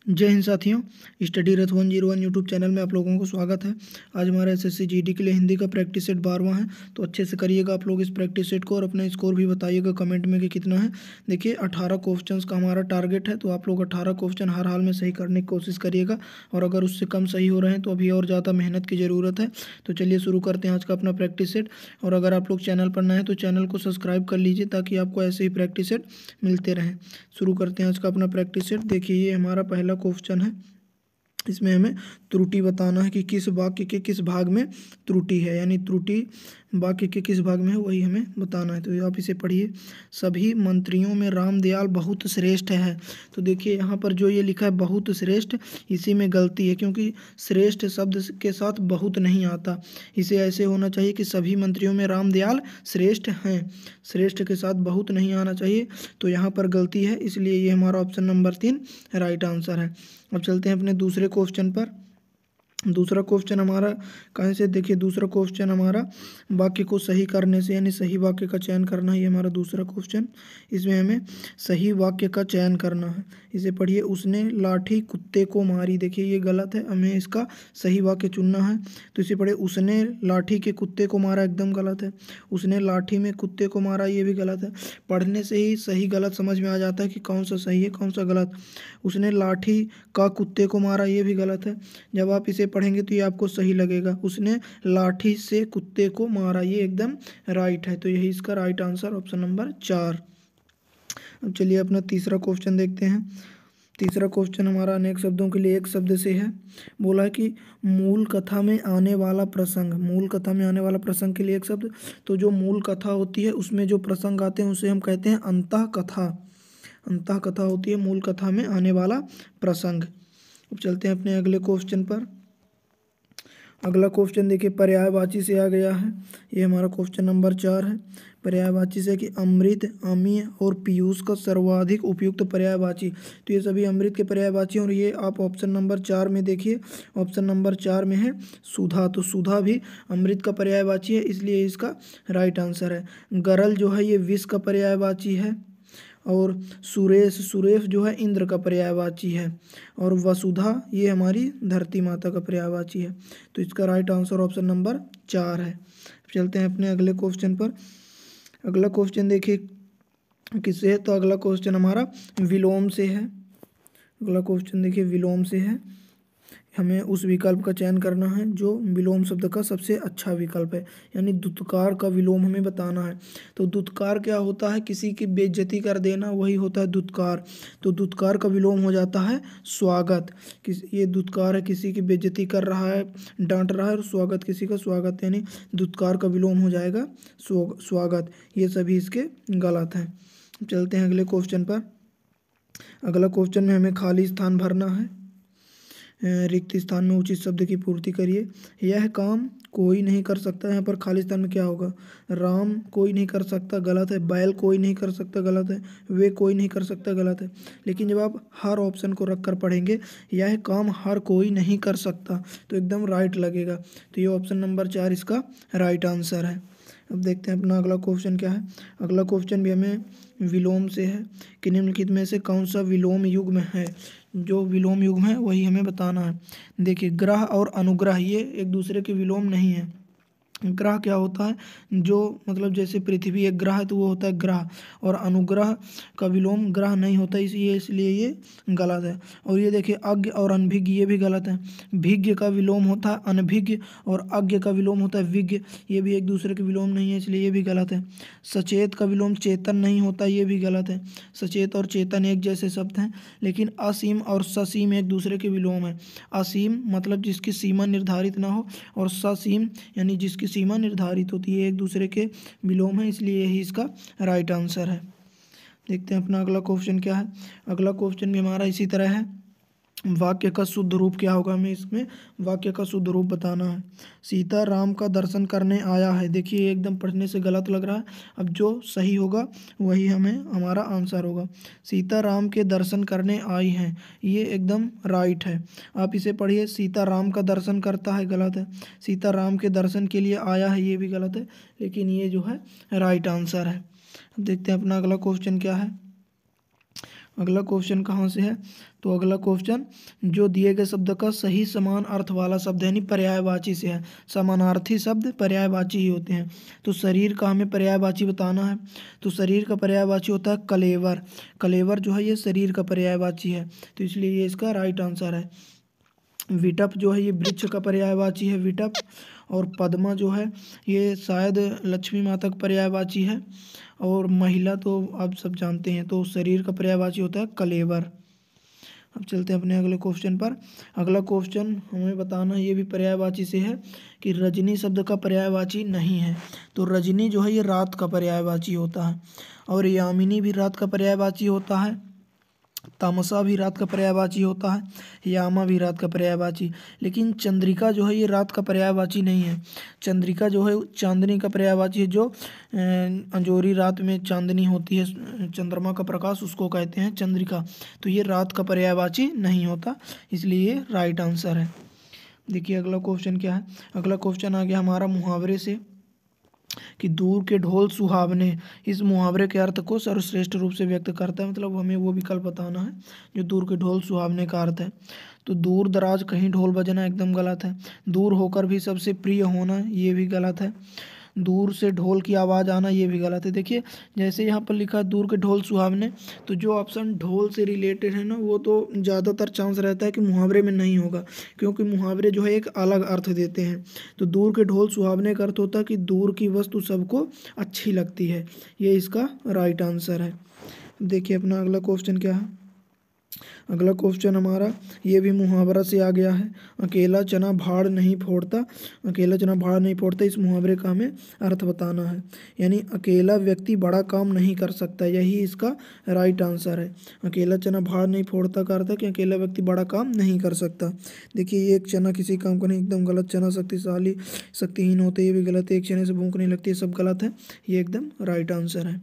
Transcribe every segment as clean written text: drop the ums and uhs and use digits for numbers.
जय हिंद साथियों। स्टडी रथ 101 YouTube channel में आप लोगों को स्वागत है। आज हमारा एसएससी जीडी के लिए हिंदी का प्रैक्टिस सेट 12वां है, तो अच्छे से करिएगा आप लोग इस प्रैक्टिस सेट को और अपना स्कोर भी बताइएगा कमेंट में कि कितना है। देखिए 18 क्वेश्चंस का हमारा टारगेट है, तो आप लोग 18 क्वेश्चन हर हाल में सही करने की कोशिश करिएगा और अगर उससे कम सही हो रहे हैं तो अभी और ज़्यादा मेहनत की ज़रूरत है। तो चलिए शुरू करते हैं आज का अपना प्रैक्टिस सेट। और अगर आप लोग चैनल पर नए हैं तो चैनल को सब्सक्राइब कर लीजिए ताकि आपको ऐसे ही प्रैक्टिस सेट मिलते रहें। शुरू करते हैं आज का अपना प्रैक्टिस सेट। देखिए ये हमारा पहला क्वेश्चन है। इसमें हमें त्रुटि बताना है कि किस वाक्य के किस भाग में त्रुटि है, यानी त्रुटि वाक्य के किस भाग में है वही हमें बताना है। तो आप इसे पढ़िए। सभी मंत्रियों में रामदयाल बहुत श्रेष्ठ है। तो देखिए यहाँ पर जो ये लिखा है बहुत श्रेष्ठ, इसी में गलती है क्योंकि श्रेष्ठ शब्द के साथ बहुत नहीं आता। इसे ऐसे होना चाहिए कि सभी मंत्रियों में रामदयाल श्रेष्ठ हैं, श्रेष्ठ के साथ बहुत नहीं आना चाहिए। तो यहाँ पर गलती है, इसलिए ये हमारा ऑप्शन नंबर 3 राइट आंसर है। अब चलते हैं अपने दूसरे क्वेश्चन पर। दूसरा क्वेश्चन हमारा कहाँ से, देखिए दूसरा क्वेश्चन हमारा वाक्य को सही करने से, यानी सही वाक्य का चयन करना है। ये हमारा दूसरा क्वेश्चन, इसमें हमें सही वाक्य का चयन करना है। इसे पढ़िए। उसने लाठी कुत्ते को मारी। देखिए ये गलत है, हमें इसका सही वाक्य चुनना है। तो इसे पढ़िए। उसने लाठी के कुत्ते को मारा, एकदम गलत है। उसने लाठी में कुत्ते को मारा, ये भी गलत है। पढ़ने से ही सही गलत समझ में आ जाता है कि कौन सा सही है कौन सा गलत। उसने लाठी का कुत्ते को मारा, ये भी गलत है। जब आप इसे पढ़ेंगे तो ये आपको सही लगेगा। उसने लाठी से कुत्ते को मारा, ये एकदम राइट है। तो यही इसका राइट आंसर ऑप्शन नंबर 4। अब चलिए अपना तीसरा क्वेश्चन देखते हैं। तीसरा क्वेश्चन हमारा अनेक शब्दों के लिए एक शब्द से है। बोला है कि मूल कथा में आने वाला प्रसंग, मूल कथा में आने वाला प्रसंग के लिए एक शब्द। तो जो मूल कथा होती है उसमें जो प्रसंग आते हैं उसे हम कहते हैं अंतः कथा। अंतः कथा होती है मूल कथा में आने वाला प्रसंग। अब चलते हैं अपने अगले क्वेश्चन पर। अगला क्वेश्चन देखिए पर्यायवाची से आ गया है। ये हमारा क्वेश्चन नंबर 4 है। पर्यायवाची से कि अमृत, अमीय और पीयूष का सर्वाधिक उपयुक्त पर्यायवाची। तो ये सभी अमृत के पर्यायवाची और ये आप ऑप्शन नंबर 4 में देखिए। ऑप्शन नंबर 4 में है सुधा। तो सुधा भी अमृत का पर्यायवाची है, इसलिए इसका राइट आंसर है। गरल जो है ये विष का पर्यायवाची है और सुरेश, सुरेश जो है इंद्र का पर्यायवाची है और वसुधा ये हमारी धरती माता का पर्यायवाची है। तो इसका राइट आंसर ऑप्शन नंबर 4 है। चलते हैं अपने अगले क्वेश्चन पर। अगला क्वेश्चन देखिए किससे है, तो अगला क्वेश्चन हमारा विलोम से है। अगला क्वेश्चन देखिए विलोम से है। हमें उस विकल्प का चयन करना है जो विलोम शब्द का सबसे अच्छा विकल्प है, यानी दुत्कार का विलोम हमें बताना है। तो दुत्कार क्या होता है, किसी की बेइज्जती कर देना, वही होता है दुत्कार। तो दुत्कार का विलोम हो जाता है स्वागत। ये दुत्कार है, किसी की बेइज्जती कर रहा है, डांट रहा है, और स्वागत किसी का स्वागत, यानी दुत्कार का विलोम हो जाएगा स्वागत। ये सभी इसके गलत हैं। चलते हैं अगले क्वेश्चन पर। अगला क्वेश्चन में हमें खाली स्थान भरना है। रिक्त स्थान में उचित शब्द की पूर्ति करिए। यह काम कोई नहीं कर सकता, यहाँ पर खाली स्थान में क्या होगा, राम कोई नहीं कर सकता, गलत है। बैल कोई नहीं कर सकता, गलत है। वे कोई नहीं कर सकता, गलत है। लेकिन जब आप हर ऑप्शन को रख कर पढ़ेंगे, यह काम हर कोई नहीं कर सकता, तो एकदम राइट लगेगा। तो ये ऑप्शन नंबर 4 इसका राइट आंसर है। अब देखते हैं अपना अगला क्वेश्चन क्या है। अगला क्वेश्चन भी हमें विलोम से है कि निम्नलिखित में से कौन सा विलोम युग्म है। जो विलोम युग्म है वही हमें बताना है। देखिए ग्रह और अनुग्रह ये एक दूसरे के विलोम नहीं है। ग्रह क्या होता है, जो मतलब जैसे पृथ्वी एक ग्रह है तो वो होता है ग्रह, और अनुग्रह का विलोम ग्रह नहीं होता, इसलिए ये गलत है। और ये देखिए अज्ञ और अनभिज्ञ, ये भी गलत है। भिज्ञ का विलोम होता है अनभिज्ञ और अज्ञ का विलोम होता है विज्ञ, ये भी एक दूसरे के विलोम नहीं है, इसलिए ये भी गलत है। सचेत का विलोम चेतन नहीं होता, ये भी गलत है। सचेत और चेतन एक जैसे शब्द हैं, लेकिन असीम और ससीम एक दूसरे के विलोम है। असीम मतलब जिसकी सीमा निर्धारित ना हो, और ससीम यानी जिसकी सीमा निर्धारित होती है, एक दूसरे के विलोम है, इसलिए यही इसका राइट आंसर है। देखते हैं अपना अगला क्वेश्चन क्या है। अगला क्वेश्चन भी हमारा इसी तरह है। वाक्य का शुद्ध रूप क्या होगा, हमें इसमें वाक्य का शुद्ध रूप बताना है। सीता राम का दर्शन करने आया है। देखिए एकदम पढ़ने से गलत लग रहा है, अब जो सही होगा वही हमें हमारा आंसर होगा। सीता राम के दर्शन करने आई हैं, ये एकदम राइट है। आप इसे पढ़िए। सीता राम का दर्शन करता है, गलत है। सीता राम के दर्शन के लिए आया है, ये भी गलत है, लेकिन ये जो है राइट आंसर है। अब देखते हैं अपना अगला क्वेश्चन क्या है। अगला क्वेश्चन कहाँ से है? तो अगला क्वेश्चन जो दिए गए शब्द का सही समान अर्थ वाला शब्द है, यानी पर्यायवाची से है। समानार्थी शब्द पर्यायवाची ही होते हैं। तो शरीर का हमें पर्यायवाची बताना है। तो शरीर का पर्यायवाची होता है कलेवर। कलेवर जो है ये शरीर का पर्यायवाची है, तो इसलिए ये इसका राइट आंसर है। विटप जो है ये वृक्ष का पर्यायवाची है, विटप। और पद्मा जो है ये शायद लक्ष्मी माता का पर्यायवाची है। और महिला तो आप सब जानते हैं, तो शरीर का पर्यायवाची होता है कलेवर। अब चलते हैं अपने अगले क्वेश्चन पर। अगला क्वेश्चन हमें बताना, ये भी पर्यायवाची से है, कि रजनी शब्द का पर्यायवाची नहीं है। तो रजनी जो है ये रात का पर्यायवाची होता है। और यामिनी भी रात का पर्यायवाची होता है। तामसा भी रात का पर्यायवाची होता है। यामा भी रात का पर्यायवाची। लेकिन चंद्रिका जो है ये रात का पर्यायवाची नहीं है। चंद्रिका जो है चांदनी का पर्यायवाची है। जो अंजोरी रात में चांदनी होती है, चंद्रमा का प्रकाश, उसको कहते हैं चंद्रिका। तो ये रात का पर्यायवाची नहीं होता, इसलिए ये राइट आंसर है। देखिए अगला क्वेश्चन क्या है। अगला क्वेश्चन आ गया हमारा मुहावरे से, कि दूर के ढोल सुहावने। इस मुहावरे के अर्थ को सर्वश्रेष्ठ रूप से व्यक्त करता है, मतलब हमें वो विकल्प बताना है जो दूर के ढोल सुहावने का अर्थ है। तो दूर दराज कहीं ढोल बजना एकदम गलत है। दूर होकर भी सबसे प्रिय होना ये भी गलत है। दूर से ढोल की आवाज़ आना ये भी गलत है। देखिए जैसे यहाँ पर लिखा है दूर के ढोल सुहावने, तो जो ऑप्शन ढोल से रिलेटेड है ना, वो तो ज़्यादातर चांस रहता है कि मुहावरे में नहीं होगा, क्योंकि मुहावरे जो है एक अलग अर्थ देते हैं। तो दूर के ढोल सुहावने का अर्थ होता है कि दूर की वस्तु सबको अच्छी लगती है। ये इसका राइट आंसर है। देखिए अपना अगला क्वेश्चन क्या है। अगला क्वेश्चन हमारा ये भी मुहावरा से आ गया है। अकेला चना भाड़ नहीं फोड़ता। अकेला चना भाड़ नहीं फोड़ता, इस मुहावरे का हमें अर्थ बताना है। यानी अकेला व्यक्ति बड़ा काम नहीं कर सकता, यही इसका राइट आंसर है। अकेला चना भाड़ नहीं फोड़ता का अर्थ है कि अकेला व्यक्ति बड़ा काम नहीं कर सकता। देखिए एक चना किसी काम का नहीं, एकदम गलत। चना शक्तिशाली शक्तिहीन होते, ये भी गलत है। एक चने से भूख नहीं लगती, ये सब गलत है। ये एकदम राइट आंसर है।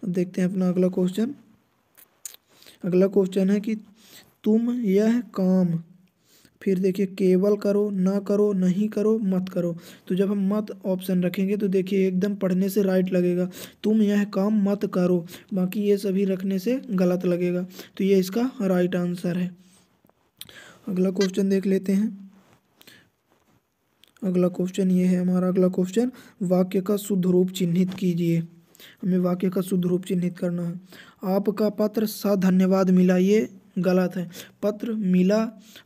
अब देखते हैं अपना अगला क्वेश्चन। अगला क्वेश्चन है कि तुम यह काम, फिर देखिए केवल करो, ना करो, नहीं करो, मत करो। तो जब हम मत ऑप्शन रखेंगे तो देखिए एकदम पढ़ने से राइट लगेगा। तुम यह काम मत करो, बाकी ये सभी रखने से गलत लगेगा। तो ये इसका राइट आंसर है। अगला क्वेश्चन देख लेते हैं। अगला क्वेश्चन ये है हमारा। अगला क्वेश्चन, वाक्य का शुद्ध रूप चिन्हित कीजिए। हमें वाक्य का शुद्ध रूप चिन्हित करना है। आपका पत्र सधन्यवाद मिला, ये गलत है। पत्र मिला,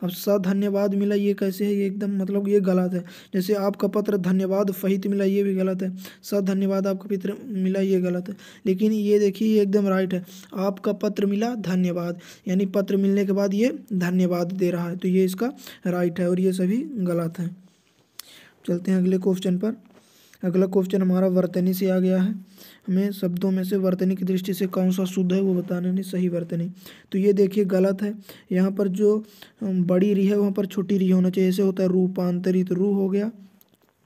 अब सधन्यवाद मिला ये कैसे है, ये एकदम मतलब ये गलत है। जैसे आपका पत्र धन्यवाद सहित मिला, ये भी गलत है। सधन्यवाद आपका पत्र मिला, ये गलत है। लेकिन ये देखिए ये एकदम राइट है। आपका पत्र मिला धन्यवाद, यानी पत्र मिलने के बाद ये धन्यवाद दे रहा है, तो ये इसका राइट है। और ये सभी गलत हैं। चलते हैं अगले क्वेश्चन पर। अगला क्वेश्चन हमारा वर्तनी से आ गया है। हमें शब्दों में से वर्तनी की दृष्टि से कौन सा शुद्ध है वो बताना, नहीं सही वर्तनी। तो ये देखिए गलत है। यहाँ पर जो बड़ी री है वहाँ पर छोटी री होना चाहिए। ऐसे होता है रूपांतरित, रू हो गया,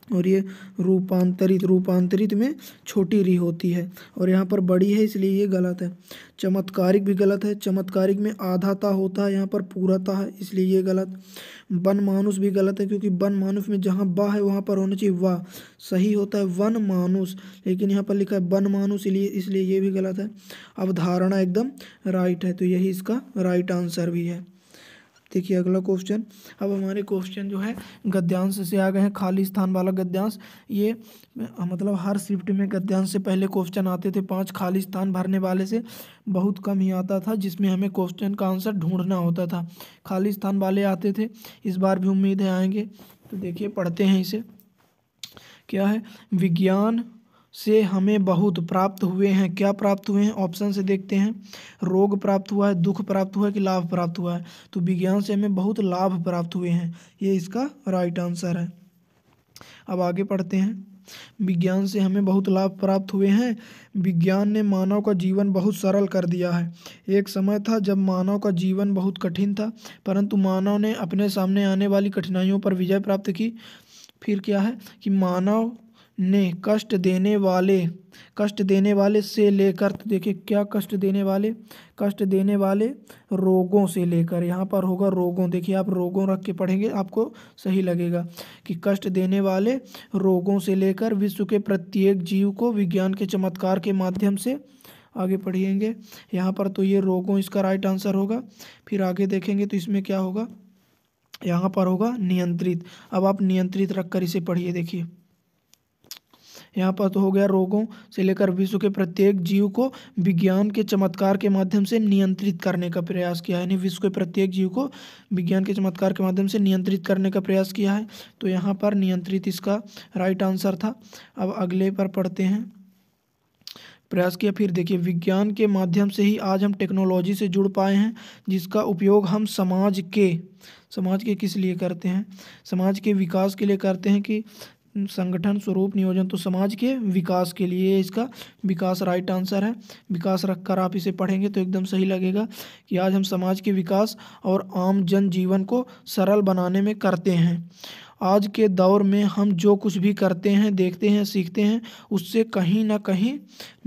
और ये रूपांतरित, रूपांतरित में छोटी री होती है, और यहाँ पर बड़ी है, इसलिए ये गलत है। चमत्कारिक भी गलत है। चमत्कारिक में आधाता होता है, यहाँ पर पूराता है, इसलिए ये गलत। वन मानुष भी गलत है, क्योंकि वन मानुष में जहाँ बा है वहाँ पर होना चाहिए वाह। सही होता है वन मानुष, लेकिन यहाँ पर लिखा है वन मानुष, इसलिए ये भी गलत है। अवधारणा एकदम राइट है, तो यही इसका राइट आंसर भी है। देखिए अगला क्वेश्चन। अब हमारे क्वेश्चन जो है गद्यांश से आ गए हैं। खाली स्थान वाला गद्यांश, ये मतलब हर शिफ्ट में गद्यांश से पहले क्वेश्चन आते थे। 5 खाली स्थान भरने वाले से बहुत कम ही आता था, जिसमें हमें क्वेश्चन का आंसर ढूंढना होता था। खाली स्थान वाले आते थे, इस बार भी उम्मीद है आएंगे। तो देखिए पढ़ते हैं इसे। क्या है, विज्ञान से हमें बहुत प्राप्त हुए हैं। क्या प्राप्त हुए हैं, ऑप्शन से देखते हैं। रोग प्राप्त हुआ है, दुख प्राप्त हुआ है, कि लाभ प्राप्त हुआ है। तो विज्ञान से हमें बहुत लाभ प्राप्त हुए हैं, ये इसका राइट आंसर है। अब आगे पढ़ते हैं। विज्ञान से हमें बहुत लाभ प्राप्त हुए हैं। विज्ञान ने मानव का जीवन बहुत सरल कर दिया है। एक समय था जब मानव का जीवन बहुत कठिन था, परंतु मानव ने अपने सामने आने वाली कठिनाइयों पर विजय प्राप्त की। फिर क्या है कि मानव ने कष्ट देने वाले से लेकर, तो देखिए क्या कष्ट देने वाले रोगों से लेकर, यहाँ पर होगा रोगों। देखिए आप रोगों रख के पढ़ेंगे आपको सही लगेगा, कि कष्ट देने वाले रोगों से लेकर विश्व के प्रत्येक जीव को विज्ञान के चमत्कार के माध्यम से आगे पढ़िएंगे यहाँ पर, तो ये रोगों इसका राइट आंसर होगा। फिर आगे देखेंगे तो इसमें क्या होगा, यहाँ पर होगा नियंत्रित। अब आप नियंत्रित रखकर इसे पढ़िए। देखिए यहाँ पर तो हो गया रोगों से लेकर विश्व के प्रत्येक जीव को विज्ञान के चमत्कार के माध्यम से नियंत्रित करने का प्रयास किया है, यानी विश्व के प्रत्येक जीव को विज्ञान के चमत्कार के माध्यम से नियंत्रित करने का प्रयास किया है। तो यहाँ पर नियंत्रित इसका राइट आंसर था। अब अगले पर पढ़ते हैं, प्रयास किया। फिर देखिए विज्ञान के माध्यम से ही आज हम टेक्नोलॉजी से जुड़ पाए हैं, जिसका उपयोग हम समाज के किस लिए करते हैं, समाज के विकास के लिए करते हैं कि संगठन स्वरूप नियोजन, तो समाज के विकास के लिए इसका विकास राइट आंसर है। विकास रखकर आप इसे पढ़ेंगे तो एकदम सही लगेगा कि आज हम समाज के विकास और आम जन जीवन को सरल बनाने में करते हैं। आज के दौर में हम जो कुछ भी करते हैं, देखते हैं, सीखते हैं, उससे कहीं ना कहीं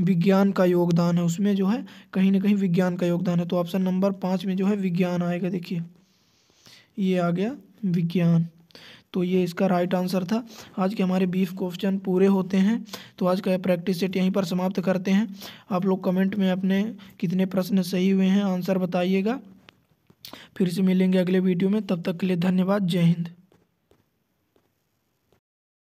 विज्ञान का योगदान है, उसमें जो है कहीं ना कहीं विज्ञान का योगदान है। तो ऑप्शन नंबर 5 में जो है विज्ञान आएगा। देखिए ये आ गया विज्ञान, तो ये इसका राइट आंसर था। आज के हमारे 20 क्वेश्चन पूरे होते हैं। तो आज का प्रैक्टिस सेट यहीं पर समाप्त करते हैं। आप लोग कमेंट में अपने कितने प्रश्न सही हुए हैं आंसर बताइएगा। फिर से मिलेंगे अगले वीडियो में, तब तक के लिए धन्यवाद। जय हिंद।